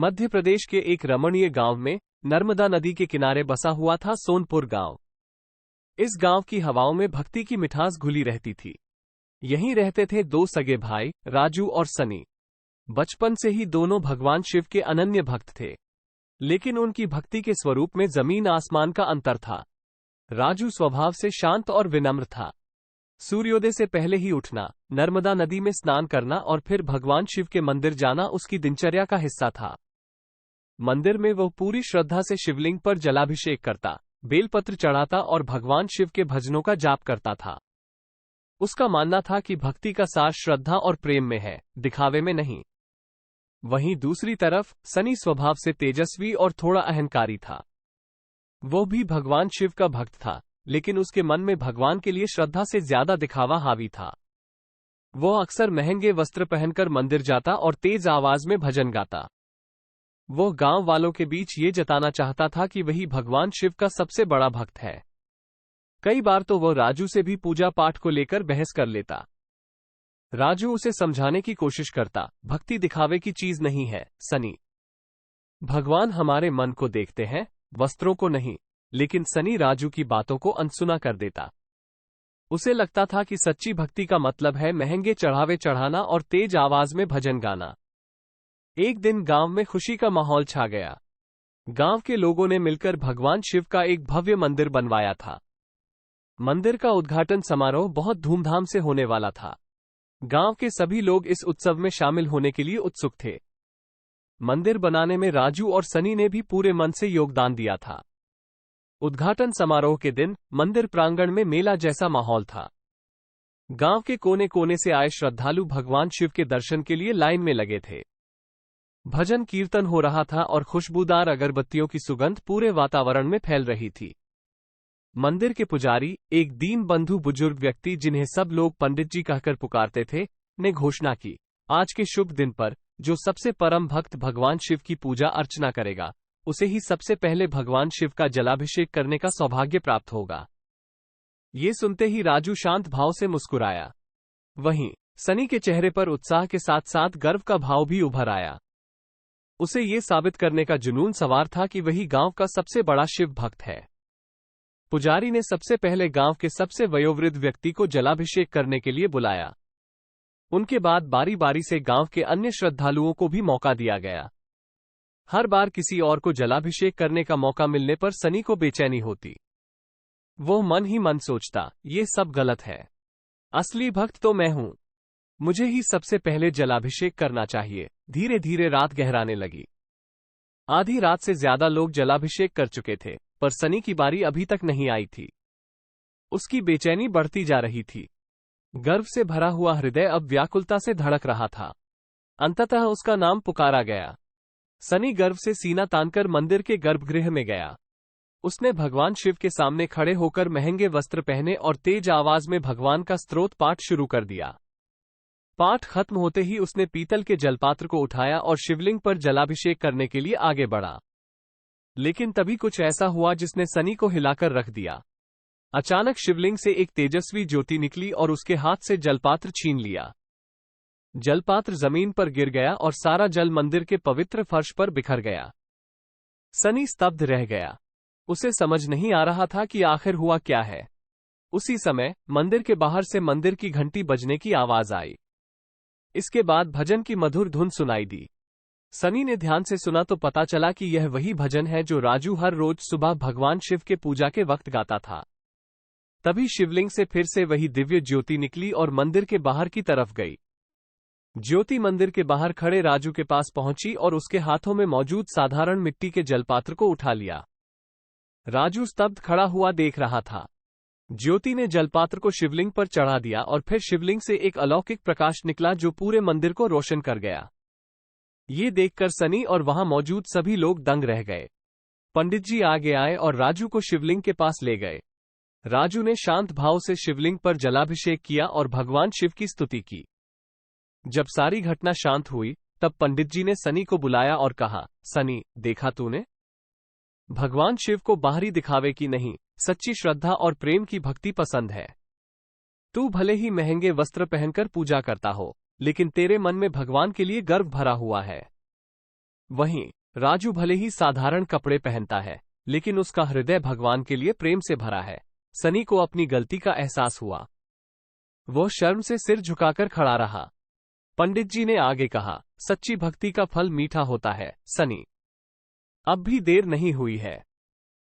मध्य प्रदेश के एक रमणीय गांव में नर्मदा नदी के किनारे बसा हुआ था सोनपुर गांव। इस गांव की हवाओं में भक्ति की मिठास घुली रहती थी। यहीं रहते थे दो सगे भाई, राजू और सनी। बचपन से ही दोनों भगवान शिव के अनन्य भक्त थे, लेकिन उनकी भक्ति के स्वरूप में जमीन आसमान का अंतर था। राजू स्वभाव से शांत और विनम्र था। सूर्योदय से पहले ही उठना, नर्मदा नदी में स्नान करना और फिर भगवान शिव के मंदिर जाना उसकी दिनचर्या का हिस्सा था। मंदिर में वह पूरी श्रद्धा से शिवलिंग पर जलाभिषेक करता, बेलपत्र चढ़ाता और भगवान शिव के भजनों का जाप करता था। उसका मानना था कि भक्ति का सार श्रद्धा और प्रेम में है, दिखावे में नहीं। वहीं दूसरी तरफ सनी स्वभाव से तेजस्वी और थोड़ा अहंकारी था। वो भी भगवान शिव का भक्त था, लेकिन उसके मन में भगवान के लिए श्रद्धा से ज्यादा दिखावा हावी था। वो अक्सर महंगे वस्त्र पहनकर मंदिर जाता और तेज आवाज में भजन गाता। वो गांव वालों के बीच ये जताना चाहता था कि वही भगवान शिव का सबसे बड़ा भक्त है। कई बार तो वो राजू से भी पूजा पाठ को लेकर बहस कर लेता। राजू उसे समझाने की कोशिश करता, भक्ति दिखावे की चीज नहीं है सनी। भगवान हमारे मन को देखते हैं, वस्त्रों को नहीं। लेकिन सनी राजू की बातों को अनसुना कर देता। उसे लगता था कि सच्ची भक्ति का मतलब है महंगे चढ़ावे चढ़ाना और तेज आवाज में भजन गाना। एक दिन गांव में खुशी का माहौल छा गया। गांव के लोगों ने मिलकर भगवान शिव का एक भव्य मंदिर बनवाया था। मंदिर का उद्घाटन समारोह बहुत धूमधाम से होने वाला था। गांव के सभी लोग इस उत्सव में शामिल होने के लिए उत्सुक थे। मंदिर बनाने में राजू और सनी ने भी पूरे मन से योगदान दिया था। उद्घाटन समारोह के दिन मंदिर प्रांगण में मेला जैसा माहौल था। गांव के कोने कोने से आए श्रद्धालु भगवान शिव के दर्शन के लिए लाइन में लगे थे। भजन कीर्तन हो रहा था और खुशबूदार अगरबत्तियों की सुगंध पूरे वातावरण में फैल रही थी। मंदिर के पुजारी, एक दीन बंधु बुजुर्ग व्यक्ति जिन्हें सब लोग पंडित जी कहकर पुकारते थे, ने घोषणा की, आज के शुभ दिन पर जो सबसे परम भक्त भगवान शिव की पूजा अर्चना करेगा, उसे ही सबसे पहले भगवान शिव का जलाभिषेक करने का सौभाग्य प्राप्त होगा। ये सुनते ही राजू शांत भाव से मुस्कुराया। वहीं सनी के चेहरे पर उत्साह के साथ साथ गर्व का भाव भी उभर आया। उसे ये साबित करने का जुनून सवार था कि वही गांव का सबसे बड़ा शिव भक्त है। पुजारी ने सबसे पहले गांव के सबसे वयोवृद्ध व्यक्ति को जलाभिषेक करने के लिए बुलाया। उनके बाद बारी बारी से गांव के अन्य श्रद्धालुओं को भी मौका दिया गया। हर बार किसी और को जलाभिषेक करने का मौका मिलने पर सनी को बेचैनी होती। वो मन ही मन सोचता, ये सब गलत है। असली भक्त तो मैं हूं। मुझे ही सबसे पहले जलाभिषेक करना चाहिए। धीरे धीरे रात गहराने लगी। आधी रात से ज्यादा लोग जलाभिषेक कर चुके थे, पर सनी की बारी अभी तक नहीं आई थी। उसकी बेचैनी बढ़ती जा रही थी। गर्व से भरा हुआ हृदय अब व्याकुलता से धड़क रहा था। अंततः उसका नाम पुकारा गया। सनी गर्व से सीना तानकर मंदिर के गर्भगृह में गया। उसने भगवान शिव के सामने खड़े होकर महंगे वस्त्र पहने और तेज आवाज में भगवान का स्तोत्र पाठ शुरू कर दिया। पाठ खत्म होते ही उसने पीतल के जलपात्र को उठाया और शिवलिंग पर जलाभिषेक करने के लिए आगे बढ़ा। लेकिन तभी कुछ ऐसा हुआ जिसने सनी को हिलाकर रख दिया। अचानक शिवलिंग से एक तेजस्वी ज्योति निकली और उसके हाथ से जलपात्र छीन लिया। जलपात्र जमीन पर गिर गया और सारा जल मंदिर के पवित्र फर्श पर बिखर गया। सनी स्तब्ध रह गया। उसे समझ नहीं आ रहा था कि आखिर हुआ क्या है। उसी समय मंदिर के बाहर से मंदिर की घंटी बजने की आवाज आई। इसके बाद भजन की मधुर धुन सुनाई दी। सनी ने ध्यान से सुना तो पता चला कि यह वही भजन है जो राजू हर रोज सुबह भगवान शिव के पूजा के वक्त गाता था। तभी शिवलिंग से फिर से वही दिव्य ज्योति निकली और मंदिर के बाहर की तरफ गई। ज्योति मंदिर के बाहर खड़े राजू के पास पहुंची और उसके हाथों में मौजूद साधारण मिट्टी के जलपात्र को उठा लिया। राजू स्तब्ध खड़ा हुआ देख रहा था। ज्योति ने जलपात्र को शिवलिंग पर चढ़ा दिया और फिर शिवलिंग से एक अलौकिक प्रकाश निकला जो पूरे मंदिर को रोशन कर गया। ये देखकर सनी और वहां मौजूद सभी लोग दंग रह गए। पंडित जी आगे आए और राजू को शिवलिंग के पास ले गए। राजू ने शांत भाव से शिवलिंग पर जलाभिषेक किया और भगवान शिव की स्तुति की। जब सारी घटना शांत हुई, तब पंडित जी ने सनी को बुलाया और कहा, सनी, देखा तूने? भगवान शिव को बाहरी दिखावे की नहीं, सच्ची श्रद्धा और प्रेम की भक्ति पसंद है। तू भले ही महंगे वस्त्र पहनकर पूजा करता हो, लेकिन तेरे मन में भगवान के लिए गर्व भरा हुआ है। वहीं राजू भले ही साधारण कपड़े पहनता है, लेकिन उसका हृदय भगवान के लिए प्रेम से भरा है। सनी को अपनी गलती का एहसास हुआ। वह शर्म से सिर झुकाकर खड़ा रहा। पंडित जी ने आगे कहा, सच्ची भक्ति का फल मीठा होता है सनी। अब भी देर नहीं हुई है।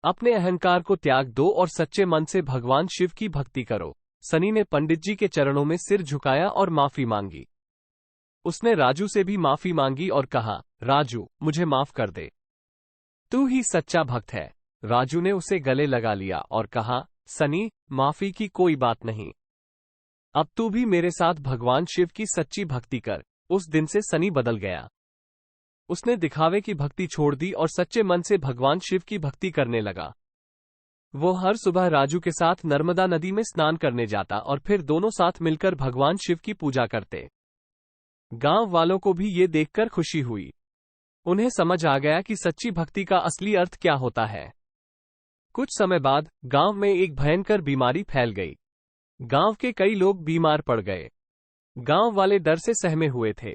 अपने अहंकार को त्याग दो और सच्चे मन से भगवान शिव की भक्ति करो। सनी ने पंडित जी के चरणों में सिर झुकाया और माफी मांगी। उसने राजू से भी माफी मांगी और कहा, राजू मुझे माफ कर दे, तू ही सच्चा भक्त है। राजू ने उसे गले लगा लिया और कहा, सनी माफी की कोई बात नहीं, अब तू भी मेरे साथ भगवान शिव की सच्ची भक्ति कर। उस दिन से सनी बदल गया। उसने दिखावे की भक्ति छोड़ दी और सच्चे मन से भगवान शिव की भक्ति करने लगा। वो हर सुबह राजू के साथ नर्मदा नदी में स्नान करने जाता और फिर दोनों साथ मिलकर भगवान शिव की पूजा करते। गांव वालों को भी ये देखकर खुशी हुई। उन्हें समझ आ गया कि सच्ची भक्ति का असली अर्थ क्या होता है। कुछ समय बाद गांव में एक भयंकर बीमारी फैल गई। गांव के कई लोग बीमार पड़ गए। गांव वाले डर से सहमे हुए थे।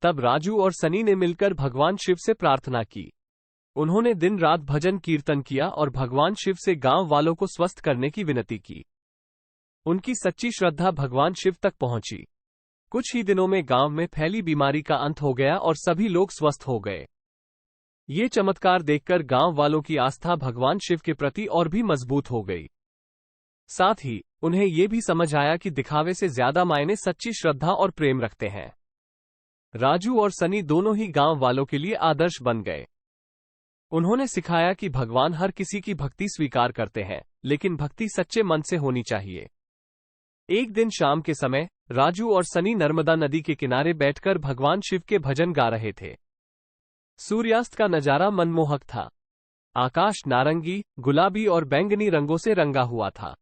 तब राजू और सनी ने मिलकर भगवान शिव से प्रार्थना की। उन्होंने दिन रात भजन कीर्तन किया और भगवान शिव से गांव वालों को स्वस्थ करने की विनती की। उनकी सच्ची श्रद्धा भगवान शिव तक पहुंची। कुछ ही दिनों में गांव में फैली बीमारी का अंत हो गया और सभी लोग स्वस्थ हो गए। ये चमत्कार देखकर गांव वालों की आस्था भगवान शिव के प्रति और भी मजबूत हो गई। साथ ही उन्हें ये भी समझ आया कि दिखावे से ज्यादा मायने सच्ची श्रद्धा और प्रेम रखते हैं। राजू और सनी दोनों ही गांव वालों के लिए आदर्श बन गए। उन्होंने सिखाया कि भगवान हर किसी की भक्ति स्वीकार करते हैं, लेकिन भक्ति सच्चे मन से होनी चाहिए। एक दिन शाम के समय राजू और सनी नर्मदा नदी के किनारे बैठकर भगवान शिव के भजन गा रहे थे। सूर्यास्त का नजारा मनमोहक था। आकाश नारंगी, गुलाबी और बैंगनी रंगों से रंगा हुआ था।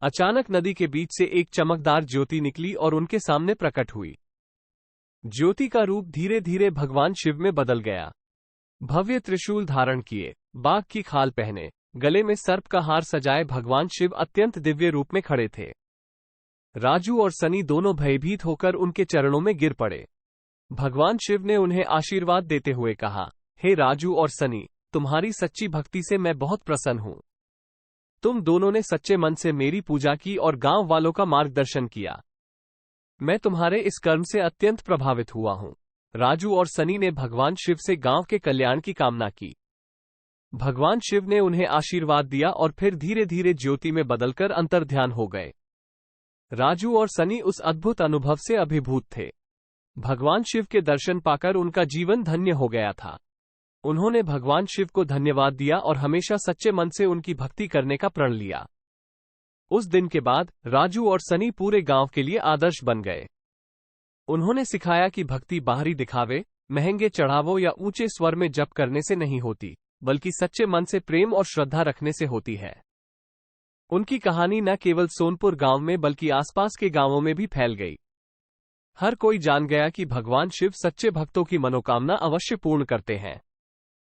अचानक नदी के बीच से एक चमकदार ज्योति निकली और उनके सामने प्रकट हुई। ज्योति का रूप धीरे धीरे भगवान शिव में बदल गया। भव्य त्रिशूल धारण किए, बाघ की खाल पहने, गले में सर्प का हार सजाए भगवान शिव अत्यंत दिव्य रूप में खड़े थे। राजू और सनी दोनों भयभीत होकर उनके चरणों में गिर पड़े। भगवान शिव ने उन्हें आशीर्वाद देते हुए कहा, हे राजू और सनी, तुम्हारी सच्ची भक्ति से मैं बहुत प्रसन्न हूं। तुम दोनों ने सच्चे मन से मेरी पूजा की और गांव वालों का मार्गदर्शन किया। मैं तुम्हारे इस कर्म से अत्यंत प्रभावित हुआ हूं। राजू और सनी ने भगवान शिव से गांव के कल्याण की कामना की। भगवान शिव ने उन्हें आशीर्वाद दिया और फिर धीरे धीरे ज्योति में बदलकर अंतर्ध्यान हो गए। राजू और सनी उस अद्भुत अनुभव से अभिभूत थे। भगवान शिव के दर्शन पाकर उनका जीवन धन्य हो गया था। उन्होंने भगवान शिव को धन्यवाद दिया और हमेशा सच्चे मन से उनकी भक्ति करने का प्रण लिया। उस दिन के बाद राजू और सनी पूरे गांव के लिए आदर्श बन गए। उन्होंने सिखाया कि भक्ति बाहरी दिखावे, महंगे चढ़ावों या ऊंचे स्वर में जप करने से नहीं होती, बल्कि सच्चे मन से प्रेम और श्रद्धा रखने से होती है। उनकी कहानी न केवल सोनपुर गांव में बल्कि आसपास के गांवों में भी फैल गई। हर कोई जान गया कि भगवान शिव सच्चे भक्तों की मनोकामना अवश्य पूर्ण करते हैं।